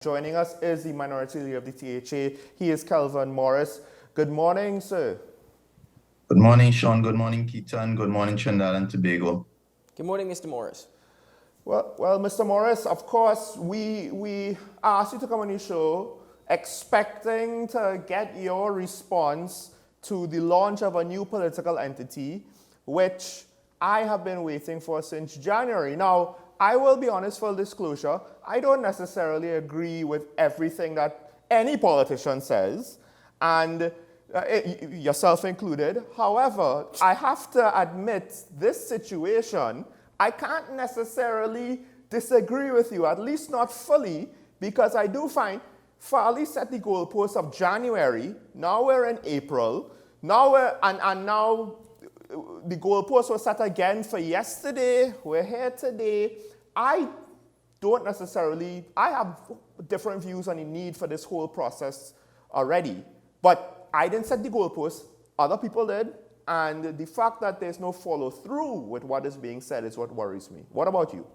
Joining us is the Minority Leader of the THA. He is Kelvin Morris. Good morning, sir. Good morning, Sean. Good morning, Keaton. Good morning, Trinidad and Tobago. Good morning, Mr. Morris. Well, Mr. Morris, of course, we asked you to come on your show expecting to get your response to the launch of a new political entity, which I have been waiting for since January. Now, I will be honest, full disclosure, I don't necessarily agree with everything that any politician says, and yourself included. However, I have to admit this situation, I can't necessarily disagree with you, at least not fully, because I do find Farley set the goalpost of January. Now we're in April. Now now the goalpost was set again for yesterday. We're here today. I have different views on the need for this whole process already. But I didn't set the goalpost. Other people did. And the fact that there's no follow through with what is being said is what worries me. What about you?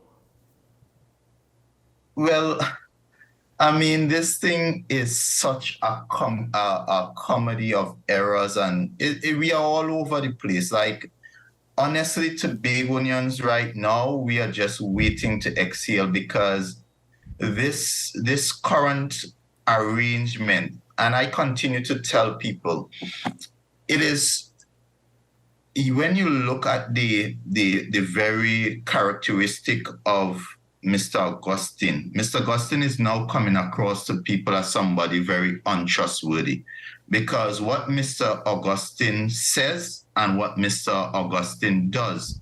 Well, I mean, this thing is such a comedy of errors, and we are all over the place. Like, honestly, Tobagonians right now, we are just waiting to exhale because this current arrangement, and I continue to tell people, it is, when you look at the very characteristic of Mr. Augustine is now coming across to people as somebody very untrustworthy, because what Mr. Augustine says and what Mr. Augustine does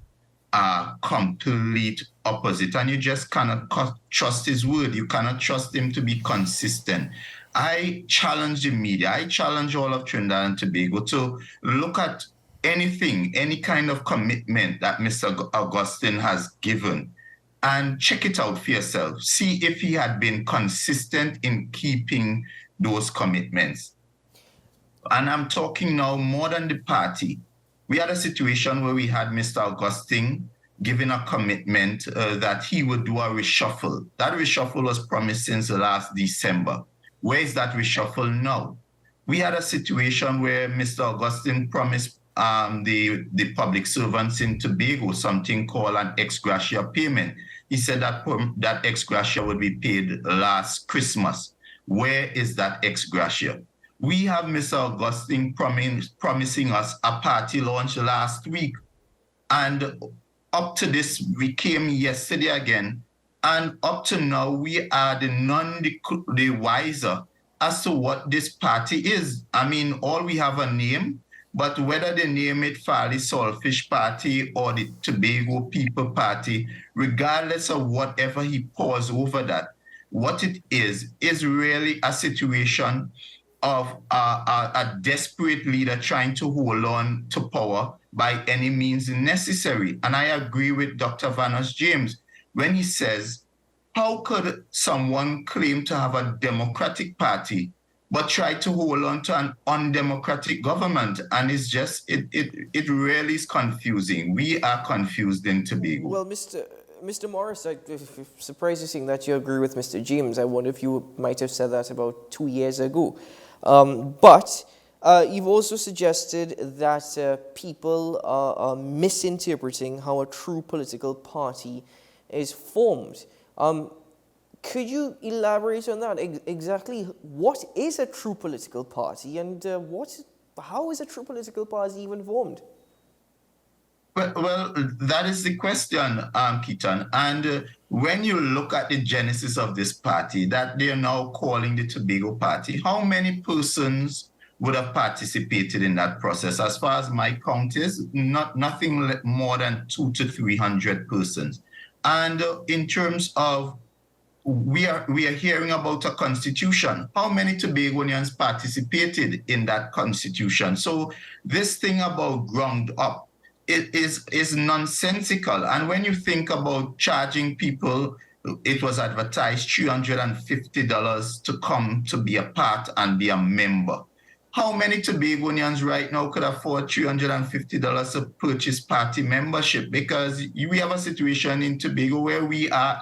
are complete opposite, and you just cannot trust his word. You cannot trust him to be consistent. I challenge the media, I challenge all of Trinidad and Tobago to look at anything, any kind of commitment that Mr. Augustine has given, and check it out for yourself. See if he had been consistent in keeping those commitments. And I'm talking now more than the party. We had a situation where we had Mr. Augustine giving a commitment that he would do a reshuffle. That reshuffle was promised since last December. Where is that reshuffle now? We had a situation where Mr. Augustine promised the public servants in Tobago something called an ex gratia payment. He said that ex gratia would be paid last Christmas. Where is that ex gratia? We have Mr. Augustine promising us a party launch last week. And up to this, we came yesterday again. And up to now, we are none the wiser as to what this party is. I mean, all we have a name, but whether they name it Farley Saltfish Party or the Tobago People Party, regardless of whatever he pours over that, what it is really a situation of a desperate leader trying to hold on to power by any means necessary. And I agree with Dr. Vanos James when he says, how could someone claim to have a democratic party but try to hold on to an undemocratic government? And it's just, it really is confusing. We are confused in Tobago. Well, Mr. Morris, I'm surprised to see that you agree with Mr. James. I wonder if you might have said that about 2 years ago. But you've also suggested that people are misinterpreting how a true political party is formed. Could you elaborate on that? Exactly what is a true political party, and how is a true political party even formed? Well, that is the question, Keaton. And when you look at the genesis of this party that they are now calling the Tobago Party, how many persons would have participated in that process? As far as my count is, nothing more than 200 to 300 persons. And in terms of, we are hearing about a constitution. How many Tobagonians participated in that constitution? So this thing about ground up, it is nonsensical. And when you think about charging people, it was advertised $350 to come to be a part and be a member. How many Tobagonians right now could afford $350 to purchase party membership? Because we have a situation in Tobago where we are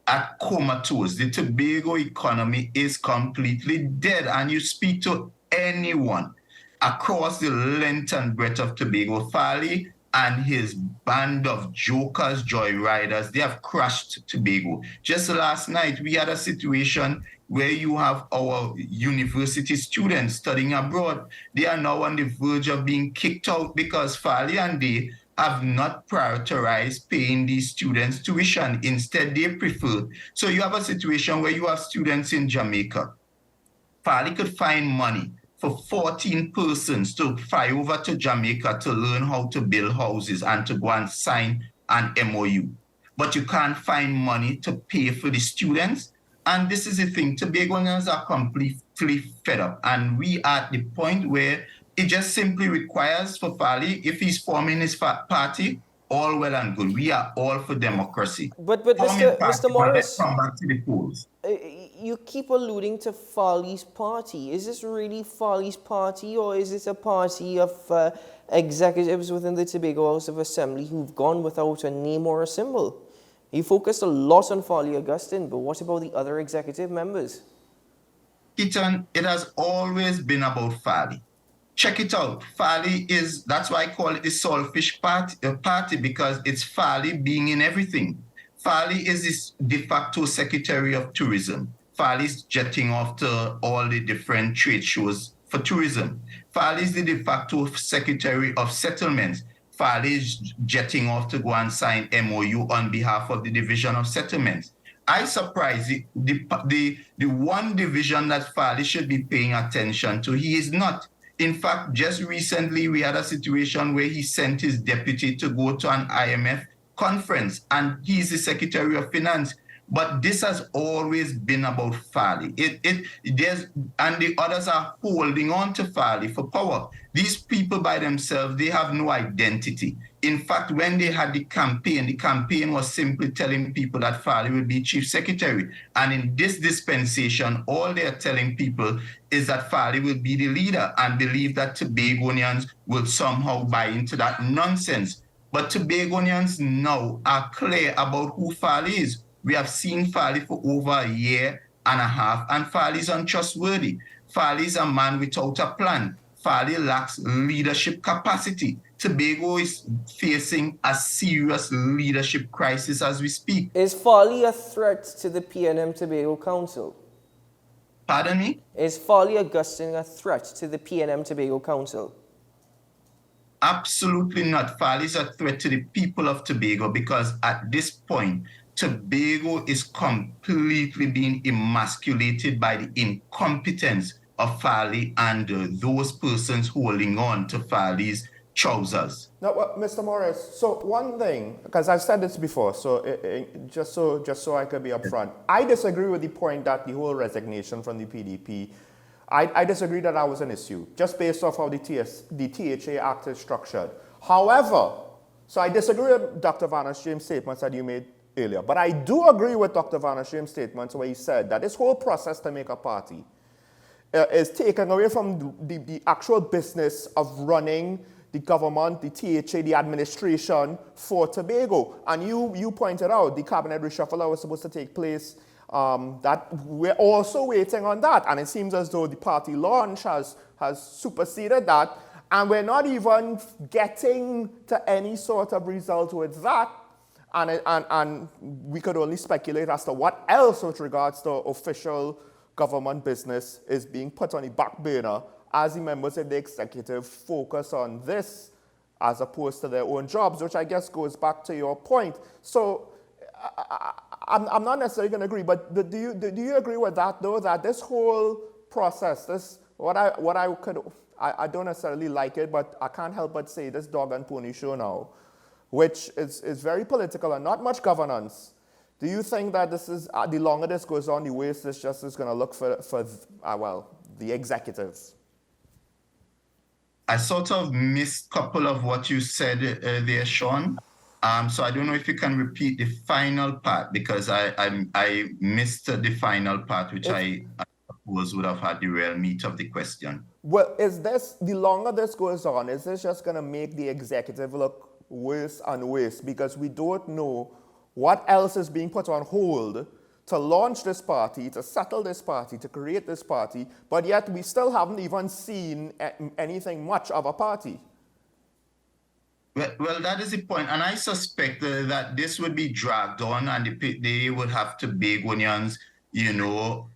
at comatose. The Tobago economy is completely dead. And you speak to anyone across the length and breadth of Tobago, Farley and his band of jokers, joyriders, they have crushed Tobago. Just last night, we had a situation where you have our university students studying abroad. They are now on the verge of being kicked out because Farley and they have not prioritized paying these students tuition. Instead, they prefer. So you have a situation where you have students in Jamaica. Farley could find money for 14 persons to fly over to Jamaica to learn how to build houses and to go and sign an MOU. But you can't find money to pay for the students. And this is the thing, Tobagoans are completely fed up. And we are at the point where it just simply requires for Farley, if he's forming his party, all well and good. We are all for democracy. But Form Mr. your party, Mr. but Morris, let's come back to the polls. you keep alluding to Farley's party. Is this really Farley's party, or is it a party of executives within the Tobago House of Assembly who've gone without a name or a symbol? You focused a lot on Farley Augustine, but what about the other executive members? Keaton, it has always been about Farley. Check it out. Farley is, that's why I call it the Saltfish party, because it's Farley being in everything. Farley is this de facto Secretary of Tourism. Farley's jetting off to all the different trade shows for tourism. Farley's the de facto Secretary of Settlements. Farley's jetting off to go and sign MOU on behalf of the Division of Settlements. I surprised the one division that Farley should be paying attention to, he is not. In fact, just recently, we had a situation where he sent his deputy to go to an IMF conference, and he's the Secretary of Finance. But this has always been about Farley. And the others are holding on to Farley for power. These people by themselves, they have no identity. In fact, when they had the campaign was simply telling people that Farley will be chief secretary. And in this dispensation, all they are telling people is that Farley will be the leader and believe that Tobagonians will somehow buy into that nonsense. But Tobagonians now are clear about who Farley is. We have seen Farley for over a year and a half, and Farley is untrustworthy. Farley is a man without a plan. Farley lacks leadership capacity. Tobago is facing a serious leadership crisis as we speak. Is Farley a threat to the PNM Tobago Council? Pardon me? Is Farley Augustine a threat to the PNM Tobago Council? Absolutely not. Farley is a threat to the people of Tobago because at this point, Tobago is completely being emasculated by the incompetence of Farley and those persons holding on to Farley's trousers. Now, Mr. Morris, so one thing, because I've said this before, so just so I could be upfront, I disagree with the point that the whole resignation from the PDP, I disagree that was an issue, just based off how the THA Act is structured. However, so I disagree with Dr. Van Stream's statements that you made earlier, but I do agree with Dr. Van Stream's statements where he said that this whole process to make a party is taken away from the actual business of running the government, the THA, the administration for Tobago. And you pointed out the cabinet reshuffle that was supposed to take place, that we're also waiting on that. And it seems as though the party launch has superseded that. And we're not even getting to any sort of result with that. And we could only speculate as to what else with regards to official government business is being put on the back burner as the members of the executive focus on this as opposed to their own jobs, which I guess goes back to your point. So I'm not necessarily going to agree, but do you agree with that, though, that this whole process, I don't necessarily like it, but I can't help but say this dog and pony show now, which is very political and not much governance. Do you think that this is, the longer this goes on, the worse this just is going to look for the executives? I sort of missed a couple of what you said there, Sean. So I don't know if you can repeat the final part because I missed the final part, which I suppose would have had the real meat of the question. Well, the longer this goes on, is this just going to make the executive look worse and worse because we don't know What else is being put on hold to launch this party, to settle this party, to create this party, but yet we still haven't even seen anything much of a party? Well, that is the point, and I suspect that this would be dragged on, and they would have to Begonians,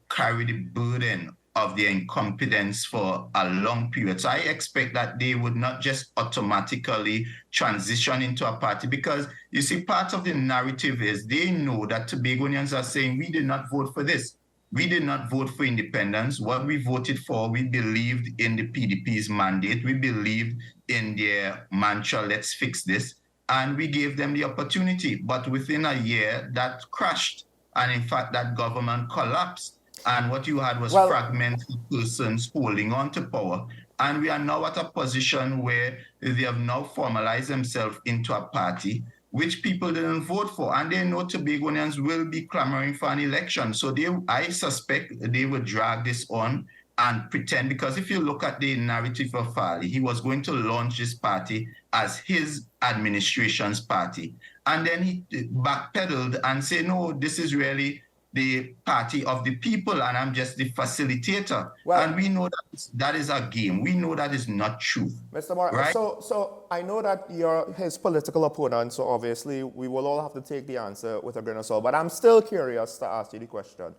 carry the burden of their incompetence for a long period. So I expect that they would not just automatically transition into a party, because you see, part of the narrative is they know that Tobagonians are saying, we did not vote for this. We did not vote for independence. What we voted for, we believed in the PDP's mandate. We believed in their mantra, let's fix this. And we gave them the opportunity. But within a year, that crashed. And in fact, that government collapsed. And what you had was fragmented persons holding on to power. And we are now at a position where they have now formalized themselves into a party which people didn't vote for, and they know Tobagonians will be clamoring for an election. So I suspect they will drag this on and pretend, because if you look at the narrative of Farley, he was going to launch this party as his administration's party. And then he backpedaled and said, no, this is really the party of the people, and I'm just the facilitator. And we know that is a game. We know that is not truth. Mr. Morris, right? So I know that you're his political opponent, so obviously we will all have to take the answer with a grain of salt, but I'm still curious to ask you the question.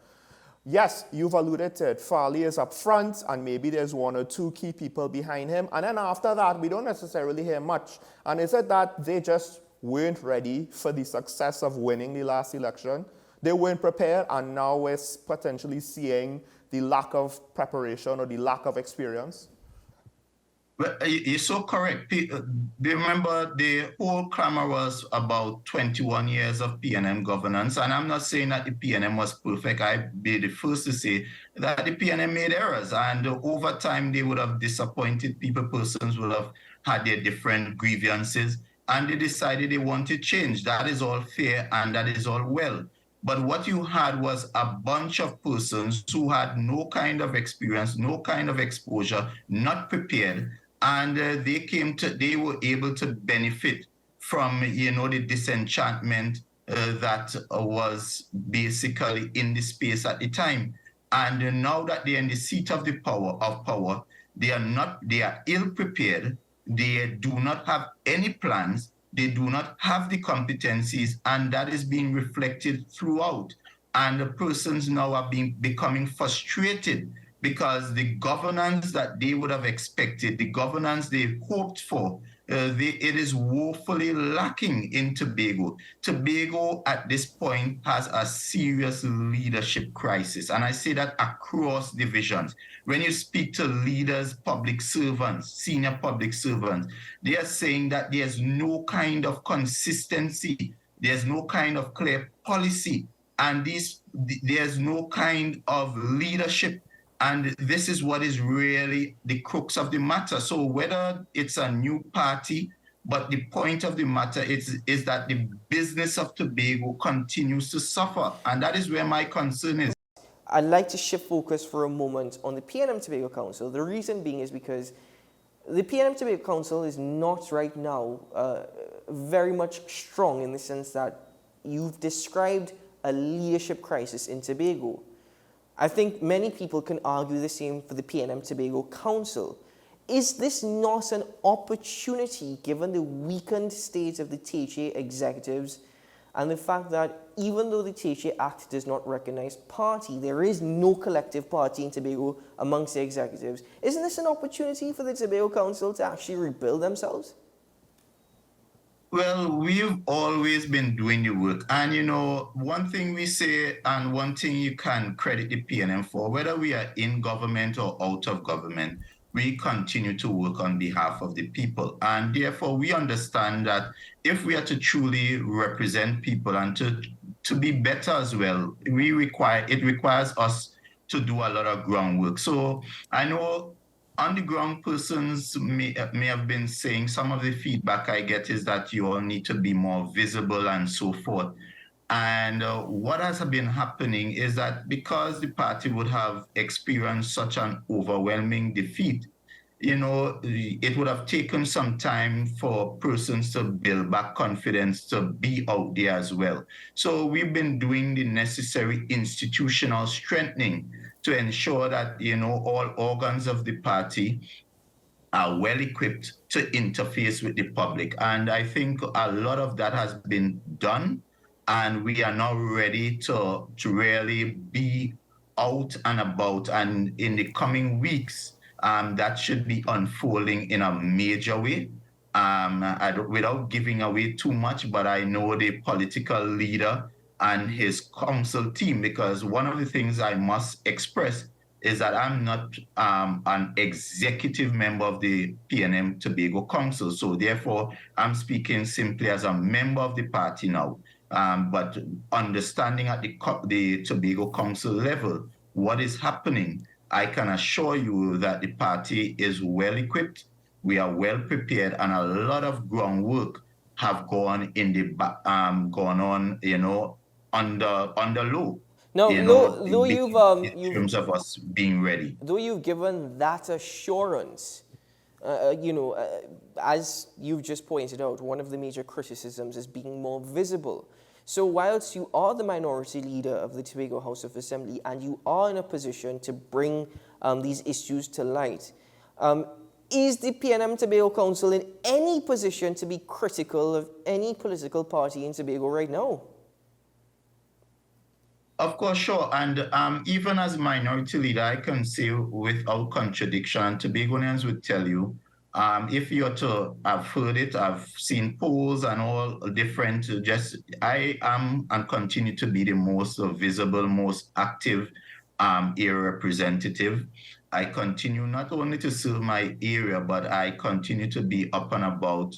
Yes, you've alluded to it. Farley is up front, and maybe there's one or two key people behind him, and then after that, we don't necessarily hear much. And is it that they just weren't ready for the success of winning the last election? They weren't prepared, and now we're potentially seeing the lack of preparation or the lack of experience? Well, you're so correct. Remember, the whole clamor was about 21 years of PNM governance, and I'm not saying that the PNM was perfect. I'd be the first to say that the PNM made errors, and over time they would have disappointed people. Persons would have had their different grievances, and they decided they wanted change. That is all fair, and that is all well. But what you had was a bunch of persons who had no kind of experience, no kind of exposure, not prepared, and they were able to benefit from, the disenchantment that was basically in the space at the time. And now that they're in the seat of the power, they are ill prepared. They do not have any plans. They do not have the competencies, and that is being reflected throughout. And the persons now are becoming frustrated because the governance that they would have expected, the governance they hoped for, it is woefully lacking in Tobago. Tobago at this point has a serious leadership crisis, and I say that across divisions. When you speak to leaders, public servants, senior public servants, they are saying that there's no kind of consistency, there's no kind of clear policy, and there's no kind of leadership. And this is what is really the crux of the matter. So whether it's a new party, but the point of the matter is that the business of Tobago continues to suffer. And that is where my concern is. I'd like to shift focus for a moment on the PNM Tobago Council. The reason being is because the PNM Tobago Council is not right now very much strong, in the sense that you've described a leadership crisis in Tobago. I think many people can argue the same for the PNM Tobago Council. Is this not an opportunity, given the weakened state of the THA executives and the fact that even though the THA Act does not recognize party, there is no collective party in Tobago amongst the executives? Isn't this an opportunity for the Tobago Council to actually rebuild themselves? Well, we've always been doing the work. And, one thing we say, and one thing you can credit the PNM for, whether we are in government or out of government, we continue to work on behalf of the people. And therefore, we understand that if we are to truly represent people and to be better as well, it requires us to do a lot of groundwork. So I know on the ground, persons may have been saying, some of the feedback I get is that you all need to be more visible and so forth. And what has been happening is that because the party would have experienced such an overwhelming defeat, it would have taken some time for persons to build back confidence to be out there as well. So we've been doing the necessary institutional strengthening to ensure that, all organs of the party are well equipped to interface with the public. And I think a lot of that has been done, and we are now ready to really be out and about. And in the coming weeks, that should be unfolding in a major way. Without giving away too much, but I know the political leader and his council team, because one of the things I must express is that I'm not an executive member of the PNM Tobago Council. So therefore, I'm speaking simply as a member of the party now. But understanding at the Tobago Council level what is happening, I can assure you that the party is well equipped. We are well prepared, and a lot of groundwork have gone on, under low. Now, though In terms of us being ready. Though you've given that assurance, as you've just pointed out, one of the major criticisms is being more visible. So whilst you are the minority leader of the Tobago House of Assembly and you are in a position to bring these issues to light, is the PNM Tobago Council in any position to be critical of any political party in Tobago right now? Of course, sure. And even as minority leader, I can say without contradiction, Tobagonians would tell you, if you're to have heard it, I've seen polls and all different, I am and continue to be the most visible, most active area representative. I continue not only to serve my area, but I continue to be up and about,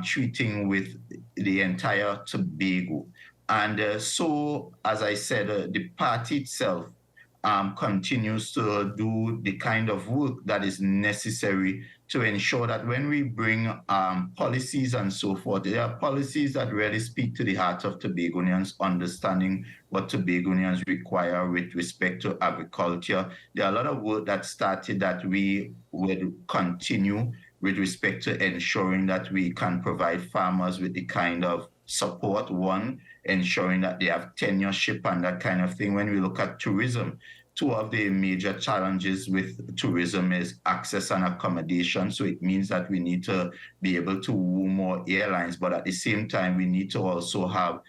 treating with the entire Tobago. And so, as I said, the party itself continues to do the kind of work that is necessary to ensure that when we bring policies and so forth, there are policies that really speak to the heart of Tobagonians, understanding what Tobagonians require with respect to agriculture. There are a lot of work that started that we would continue with respect to ensuring that we can provide farmers with the kind of support, one, ensuring that they have tenureship and that kind of thing. When we look at tourism, two of the major challenges with tourism is access and accommodation. So it means that we need to be able to woo more airlines, but at the same time, we need to also have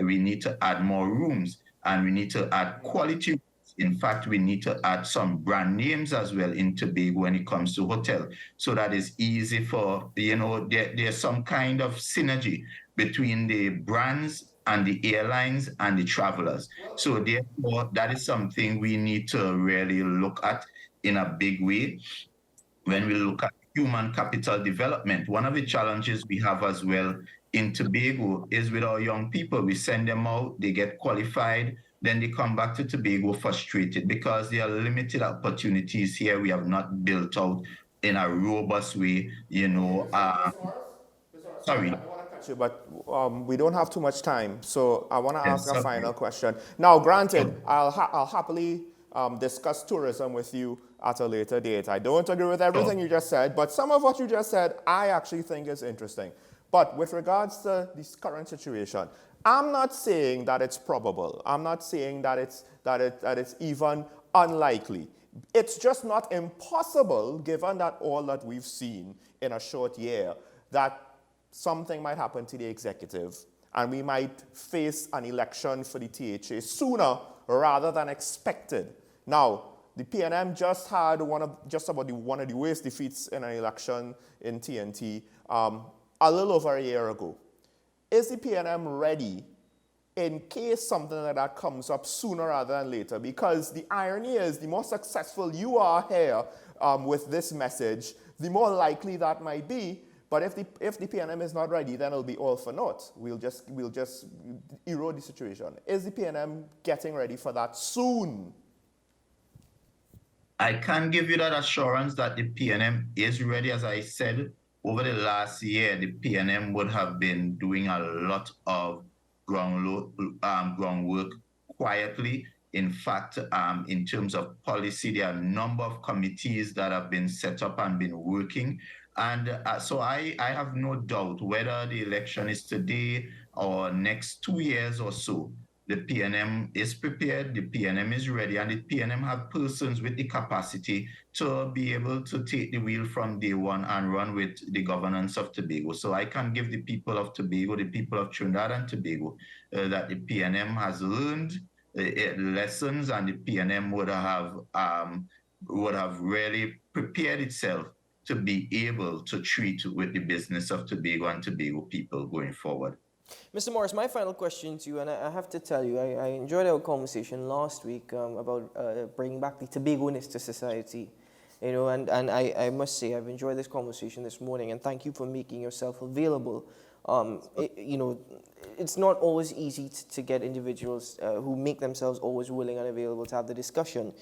we need to add more rooms, and we need to add quality. In fact, we need to add some brand names as well in Tobago when it comes to hotel. So that is easy for, there's some kind of synergy between the brands and the airlines and the travelers. So therefore, that is something we need to really look at in a big way. When we look at human capital development, one of the challenges we have as well in Tobago is with our young people. We send them out, they get qualified, then they come back to Tobago frustrated because there are limited opportunities here. We have not built out in a robust way, sorry. But we don't have too much time, so I want to ask a final question. Now, granted, I'll happily discuss tourism with you at a later date. I don't agree with everything you just said, but some of what you just said, I actually think is interesting. But with regards to this current situation, I'm not saying that it's probable. I'm not saying that it's even unlikely. It's just not impossible, given that all that we've seen in a short year, that something might happen to the executive, and we might face an election for the THA sooner rather than expected. Now, the PNM just had one of the worst defeats in an election in TNT a little over a year ago. Is the PNM ready in case something like that comes up sooner rather than later? Because the irony is, the more successful you are here with this message, the more likely that might be. But if the PNM is not ready, then it'll be all for naught. We'll just erode the situation. Is the PNM getting ready for that soon? I can give you that assurance that the PNM is ready. As I said, over the last year, the PNM would have been doing a lot of groundwork quietly In fact, in terms of policy, there are a number of committees that have been set up and been working. And so I have no doubt whether the election is today or next 2 years or so, the PNM is prepared, the PNM is ready, and the PNM have persons with the capacity to be able to take the wheel from day one and run with the governance of Tobago. So I can give the people of Tobago, the people of Trinidad and Tobago, that the PNM has learned lessons, and the PNM would have really prepared itself to be able to treat with the business of Tobago and Tobago people going forward. Mr. Morris, my final question to you, and I have to tell you, I enjoyed our conversation last week about bringing back the Tobagoness to society. You know, and I must say, I've enjoyed this conversation this morning, and thank you for making yourself available. You know, it's not always easy to get individuals who make themselves always willing and available to have the discussion.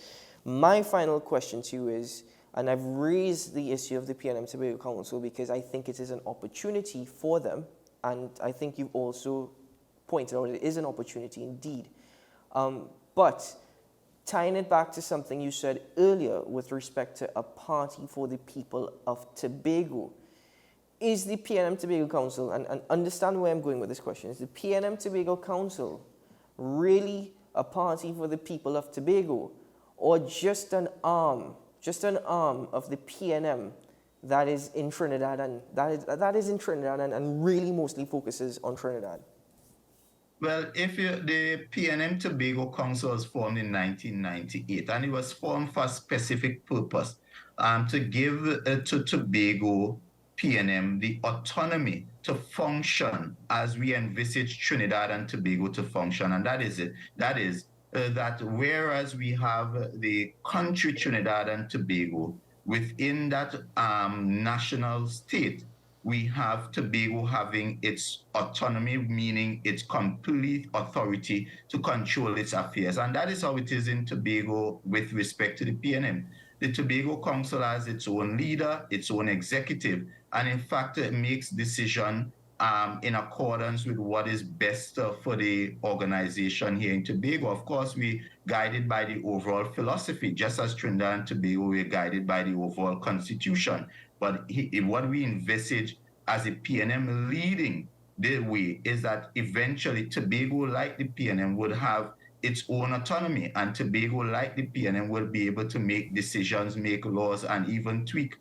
My final question to you is, and I've raised the issue of the PNM Tobago Council because I think it is an opportunity for them, and I think you've also pointed out it is an opportunity indeed. But tying it back to something you said earlier with respect to a party for the people of Tobago, is the PNM Tobago Council, and understand where I'm going with this question, is the PNM Tobago Council really a party for the people of Tobago, or just an arm of the PNM that is in Trinidad and that is in Trinidad and really mostly focuses on Trinidad? Well, the PNM Tobago Council was formed in 1998, and it was formed for a specific purpose, to give to Tobago PNM the autonomy to function as we envisage Trinidad and Tobago to function, and that is it. That is that whereas we have the country Trinidad and Tobago within that national state, we have Tobago having its autonomy, meaning its complete authority to control its affairs. And that is how it is in Tobago with respect to the PNM. The Tobago Council has its own leader, its own executive, and in fact, it makes decisions in accordance with what is best for the organization here in Tobago. Of course, we guided by the overall philosophy, just as Trinidad and Tobago, we're guided by the overall constitution. But what we envisage as a PNM leading the way is that eventually Tobago, like the PNM, would have its own autonomy, and Tobago, like the PNM, will be able to make decisions, make laws, and even tweak,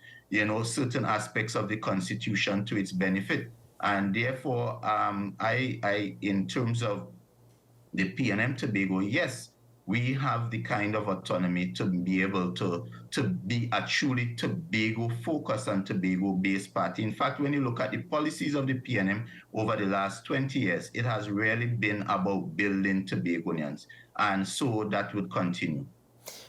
certain aspects of the constitution to its benefit. And therefore, in terms of the PNM Tobago, yes, we have the kind of autonomy to be able to be a truly Tobago-focused and Tobago-based party. In fact, when you look at the policies of the PNM over the last 20 years, it has really been about building Tobagonians, and so that would continue.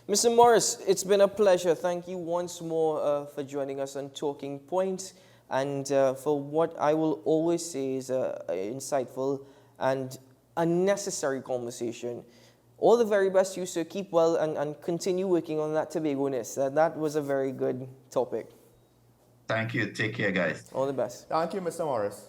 Mr. Morris, it's been a pleasure. Thank you once more for joining us on Talking Points, and for what I will always say is an insightful and a necessary conversation. All the very best to you, sir. Keep well and continue working on that Tobago-ness. That was a very good topic. Thank you. Take care, guys. All the best. Thank you, Mr. Morris.